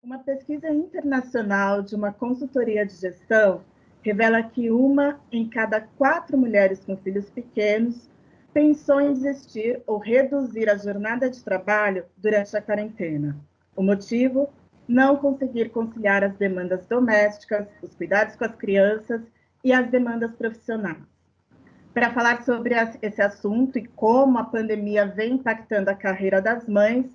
Uma pesquisa internacional de uma consultoria de gestão revela que uma em cada 4 mulheres com filhos pequenos pensou em desistir ou reduzir a jornada de trabalho durante a quarentena. O motivo? Não conseguir conciliar as demandas domésticas, os cuidados com as crianças e as demandas profissionais. Para falar sobre esse assunto e como a pandemia vem impactando a carreira das mães,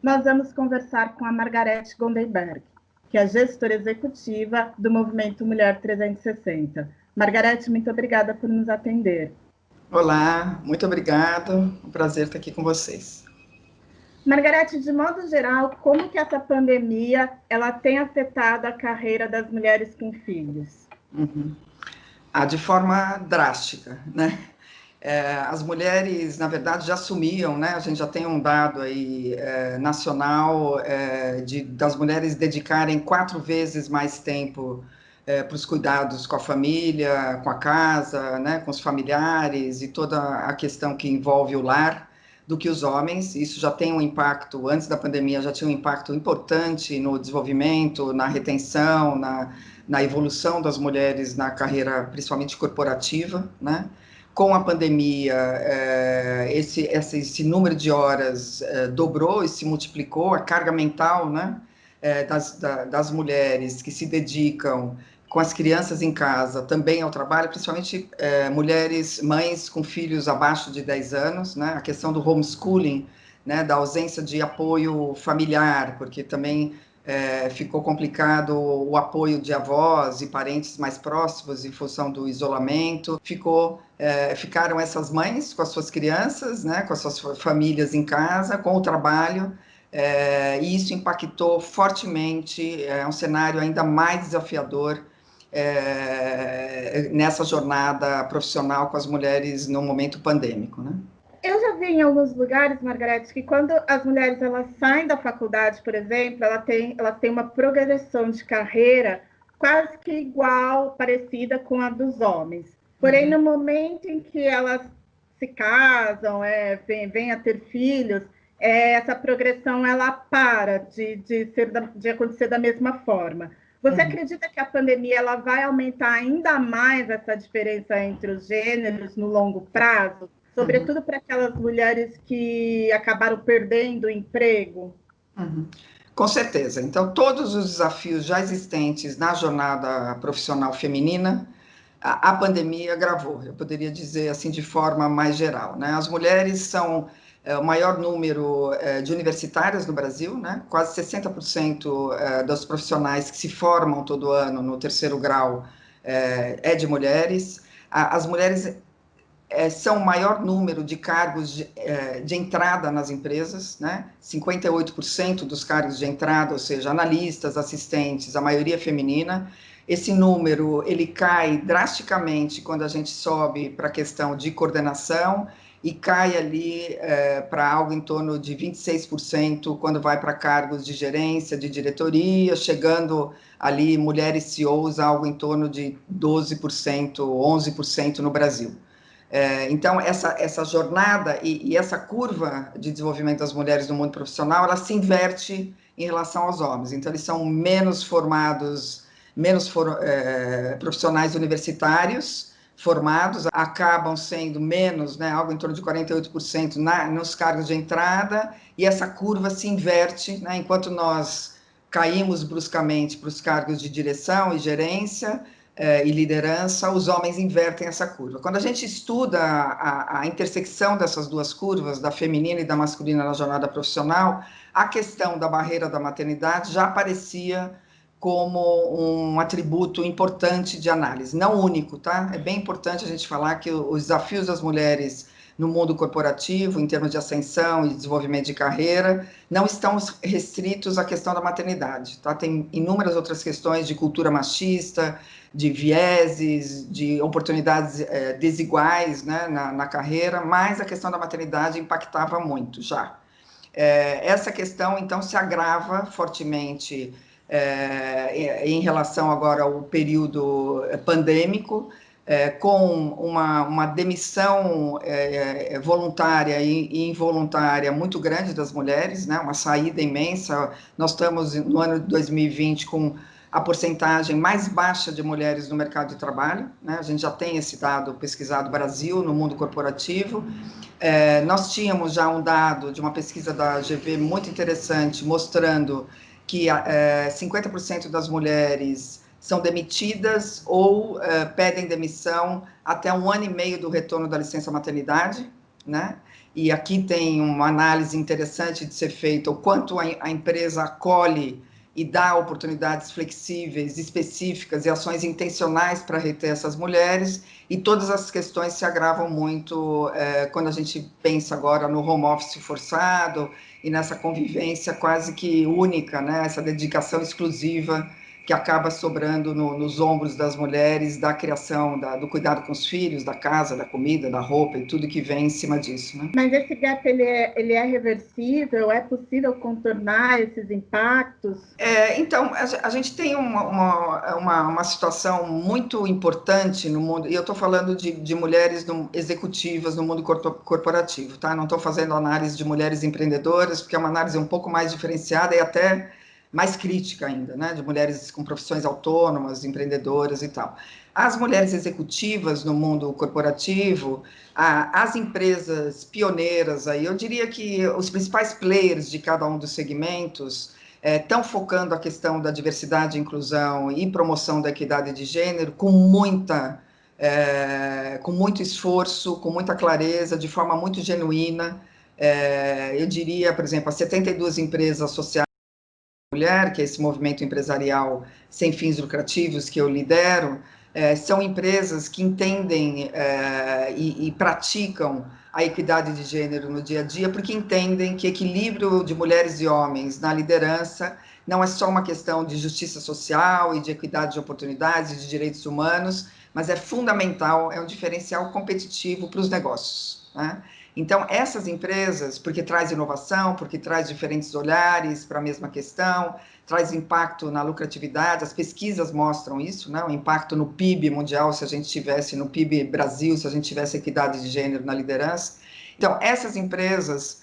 nós vamos conversar com a Margarete Gondenberg, que é gestora executiva do Movimento Mulher 360. Margarete, muito obrigada por nos atender. Olá, muito obrigada, um prazer estar aqui com vocês. Margarete, de modo geral, como que essa pandemia ela tem afetado a carreira das mulheres com filhos? De forma drástica, né? As mulheres, na verdade, já assumiam, né? A gente já tem um dado aí nacional das mulheres dedicarem 4 vezes mais tempo para os cuidados com a família, com a casa, né? Com os familiares e toda a questão que envolve o lar, do que os homens. Isso já tem um impacto, antes da pandemia, já tinha um impacto importante no desenvolvimento, na retenção, na evolução das mulheres na carreira, principalmente corporativa, né? Com a pandemia, esse número de horas dobrou e se multiplicou, a carga mental, né, das mulheres que se dedicam com as crianças em casa também ao trabalho, principalmente mulheres, mães com filhos abaixo de 10 anos, né, a questão do homeschooling, né, da ausência de apoio familiar, porque também ficou complicado o apoio de avós e parentes mais próximos em função do isolamento. Ficaram essas mães com as suas crianças, né, com as suas famílias em casa, com o trabalho, e isso impactou fortemente, um cenário ainda mais desafiador nessa jornada profissional com as mulheres no momento pandêmico, né? Eu já vi em alguns lugares, Margarete, que quando as mulheres elas saem da faculdade, por exemplo, elas têm uma progressão de carreira quase que igual, parecida com a dos homens. Porém, no momento em que elas se casam, vêm a ter filhos, essa progressão ela para de acontecer da mesma forma. Você acredita que a pandemia ela vai aumentar ainda mais essa diferença entre os gêneros no longo prazo? Sobretudo para aquelas mulheres que acabaram perdendo o emprego? Com certeza. Então, todos os desafios já existentes na jornada profissional feminina, a pandemia agravou, eu poderia dizer assim de forma mais geral, né? As mulheres são o maior número de universitárias no Brasil, né? Quase 60% dos profissionais que se formam todo ano no terceiro grau é de mulheres. As mulheres são o maior número de cargos de entrada nas empresas, né? 58% dos cargos de entrada, ou seja, analistas, assistentes, a maioria feminina. Esse número, ele cai drasticamente quando a gente sobe para a questão de coordenação e cai ali para algo em torno de 26% quando vai para cargos de gerência, de diretoria, chegando ali mulheres CEOs, algo em torno de 12%, 11% no Brasil. Então, essa jornada e essa curva de desenvolvimento das mulheres no mundo profissional, ela se inverte em relação aos homens. Então, eles são menos formados, profissionais universitários formados, acabam sendo menos, né, algo em torno de 48% nos cargos de entrada, e essa curva se inverte, né, enquanto nós caímos bruscamente para os cargos de direção e gerência, e liderança, os homens invertem essa curva. Quando a gente estuda a intersecção dessas duas curvas, da feminina e da masculina na jornada profissional, a questão da barreira da maternidade já aparecia como um atributo importante de análise, não único, tá? É bem importante a gente falar que os desafios das mulheres no mundo corporativo, em termos de ascensão e desenvolvimento de carreira, não estão restritos à questão da maternidade, tá? Tem inúmeras outras questões de cultura machista, de vieses, de oportunidades desiguais, né, na carreira, mas a questão da maternidade impactava muito já. Essa questão, então, se agrava fortemente em relação agora ao período pandêmico, com uma demissão voluntária e involuntária muito grande das mulheres, né, uma saída imensa. Nós estamos no ano de 2020 com a porcentagem mais baixa de mulheres no mercado de trabalho, né? A gente já tem esse dado pesquisado no Brasil, no mundo corporativo. Nós tínhamos já um dado de uma pesquisa da GV muito interessante, mostrando que 50% das mulheres são demitidas ou pedem demissão até 1 ano e meio do retorno da licença maternidade, né? E aqui tem uma análise interessante de ser feita, o quanto a empresa acolhe e dá oportunidades flexíveis, específicas e ações intencionais para reter essas mulheres, e todas as questões se agravam muito quando a gente pensa agora no home office forçado e nessa convivência quase que única, né? Essa dedicação exclusiva que acaba sobrando nos ombros das mulheres, da criação, do cuidado com os filhos, da casa, da comida, da roupa e tudo que vem em cima disso, né? Mas esse gap, ele é reversível? É possível contornar esses impactos? Então, a gente tem uma situação muito importante no mundo, e eu estou falando de mulheres executivas no mundo corporativo, tá? Não estou fazendo análise de mulheres empreendedoras, porque é uma análise um pouco mais diferenciada e até mais crítica ainda, né? De mulheres com profissões autônomas, empreendedoras e tal. As mulheres executivas no mundo corporativo, as empresas pioneiras, aí, eu diria que os principais players de cada um dos segmentos estão focando a questão da diversidade, inclusão e promoção da equidade de gênero com muito esforço, com muita clareza, de forma muito genuína. Eu diria, por exemplo, as 72 empresas associadas mulher, que é esse movimento empresarial sem fins lucrativos que eu lidero, são empresas que entendem e praticam a equidade de gênero no dia a dia, porque entendem que equilíbrio de mulheres e homens na liderança não é só uma questão de justiça social e de equidade de oportunidades e de direitos humanos, mas é fundamental, é um diferencial competitivo para os negócios, né? Então, essas empresas, porque traz inovação, porque traz diferentes olhares para a mesma questão, traz impacto na lucratividade, as pesquisas mostram isso, né? O impacto no PIB mundial, se a gente tivesse, no PIB Brasil, se a gente tivesse equidade de gênero na liderança. Então, essas empresas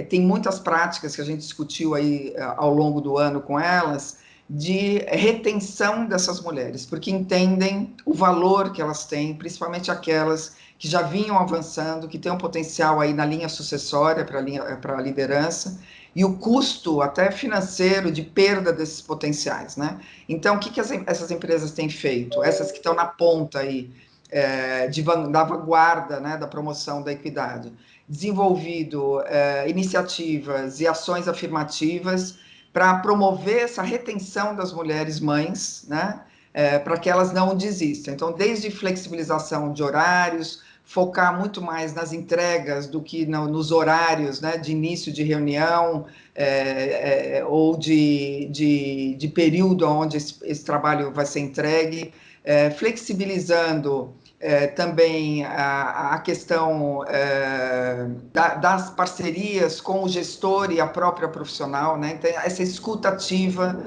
têm muitas práticas que a gente discutiu aí ao longo do ano com elas, de retenção dessas mulheres, porque entendem o valor que elas têm, principalmente aquelas que já vinham avançando, que têm um potencial aí na linha sucessória para a liderança, e o custo até financeiro de perda desses potenciais, né? Então, o que essas empresas têm feito? Essas que estão na ponta aí, da vanguarda, né, da promoção da equidade, desenvolvido iniciativas e ações afirmativas para promover essa retenção das mulheres mães, né, para que elas não desistam. Então, desde flexibilização de horários, focar muito mais nas entregas do que nos horários, né, de início de reunião ou de período onde esse trabalho vai ser entregue, flexibilizando também a questão das parcerias com o gestor e a própria profissional, né? Então, essa escuta ativa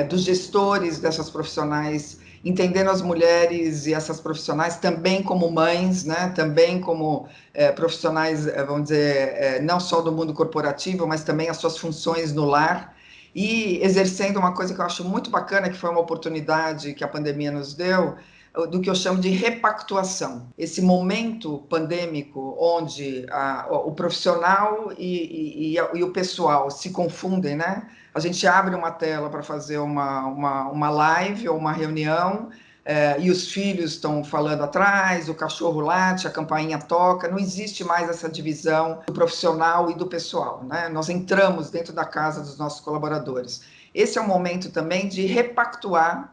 dos gestores dessas profissionais, entendendo as mulheres e essas profissionais também como mães, né? Também como profissionais, vamos dizer, não só do mundo corporativo, mas também as suas funções no lar, e exercendo uma coisa que eu acho muito bacana, que foi uma oportunidade que a pandemia nos deu, do que eu chamo de repactuação. Esse momento pandêmico onde o profissional e o pessoal se confundem, né? A gente abre uma tela para fazer uma live ou uma reunião, e os filhos estão falando atrás, o cachorro late, a campainha toca, não existe mais essa divisão do profissional e do pessoal, né? Nós entramos dentro da casa dos nossos colaboradores. Esse é um momento também de repactuar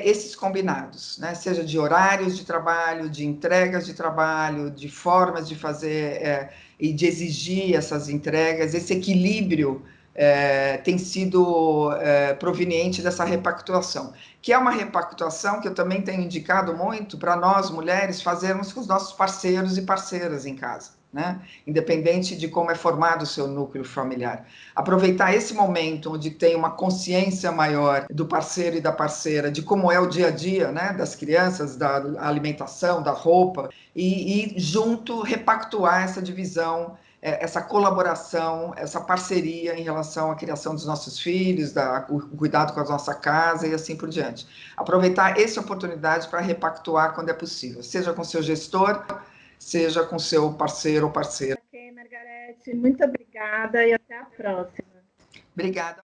esses combinados, né? Seja de horários de trabalho, de entregas de trabalho, de formas de fazer e de exigir essas entregas. Esse equilíbrio tem sido proveniente dessa repactuação, que é uma repactuação que eu também tenho indicado muito para nós, mulheres, fazermos com os nossos parceiros e parceiras em casa, né? Independente de como é formado o seu núcleo familiar. Aproveitar esse momento onde tem uma consciência maior do parceiro e da parceira, de como é o dia a dia, né, das crianças, da alimentação, da roupa, e junto repactuar essa divisão, essa colaboração, essa parceria em relação à criação dos nossos filhos, o cuidado com a nossa casa e assim por diante. Aproveitar essa oportunidade para repactuar quando é possível, seja com seu gestor, seja com seu parceiro ou parceira. Ok, Margarete, muito obrigada e até a próxima. Obrigada.